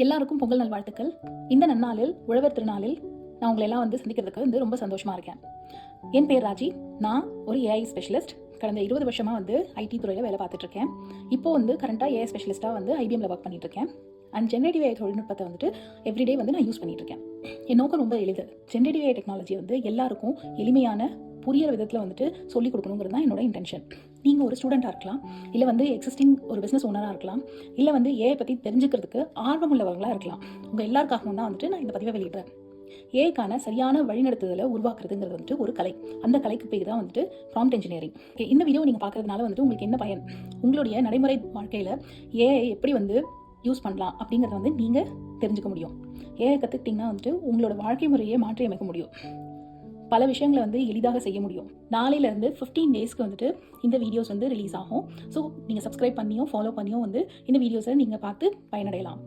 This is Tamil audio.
எல்லாருக்கும் பொங்கல் நல்வாழ்த்துக்கள். இந்த நன்னாளில் உழவர் திருநாளில் நான் உங்களை எல்லாம் சந்திக்கிறதுக்கு ரொம்ப சந்தோஷமா இருக்கேன். என் பேர் ராஜி. நான் ஒரு ஏஐ ஸ்பெஷலிஸ்ட். கடந்த 20 வருஷமாக ஐடி துறையில் வேலை பார்த்துட்ருக்கேன். இப்போ கரண்ட்டாக ஏஐ ஸ்பெஷலிஸ்ட்டாக ஐபிஎம்ல ஒர்க் பண்ணிட்டுருக்கேன். அண்ட் ஜென்ரேட்டிவ் ஏஐ தொழில்நுட்பத்தை எவ்ரிடே நான் யூஸ் பண்ணிட்டுருக்கேன். என் நோக்கம் ரொம்ப எளிது. ஜென்ரேட்டிவ் ஏஐ டெக்னாலஜி எல்லாருக்கும் எளிமையான புரியிற விதத்தில் சொல்லிக் கொடுக்கணுங்கிறது தான் என்னோட இன்டென்ஷன். நீங்கள் ஒரு ஸ்டூடெண்ட்டாக இருக்கலாம், இல்லை எக்ஸிஸ்டிங் ஒரு பிஸ்னஸ் ஓனராக இருக்கலாம், இல்லை ஏஐ பற்றி தெரிஞ்சுக்கிறதுக்கு ஆர்வம் உள்ளவங்களாக இருக்கலாம். உங்கள் எல்லாருக்காகவும் தான் நான் இந்த பதிவை வெளியிடுறேன். ஏஐக்கான சரியான வழிநடத்துதலை உருவாக்குறதுங்கிறது ஒரு கலை. அந்த கலைக்கு பேர் தான் ப்ராம்ப்ட் இன்ஜினியரிங். இந்த வீடியோ நீங்கள் பார்க்கறதுனால உங்களுக்கு என்ன பயன், உங்களுடைய நடைமுறை வாழ்க்கையில் ஏஐ எப்படி யூஸ் பண்ணலாம் அப்படிங்கிறத நீங்கள் தெரிஞ்சுக்க முடியும். ஏஐ கற்றுக்கிட்டிங்கன்னா உங்களோட வாழ்க்கை முறையை மாற்றி அமைக்க முடியும். பல விஷயங்களை எளிதாக செய்ய முடியும். நாளையிலேருந்து 15 டேஸ்க்கு இந்த வீடியோஸ் ரிலீஸ் ஆகும். ஸோ நீங்கள் சப்ஸ்கிரைப் பண்ணியும் ஃபாலோ பண்ணியும் இந்த வீடியோஸை நீங்கள் பார்த்து பயனடையலாம்.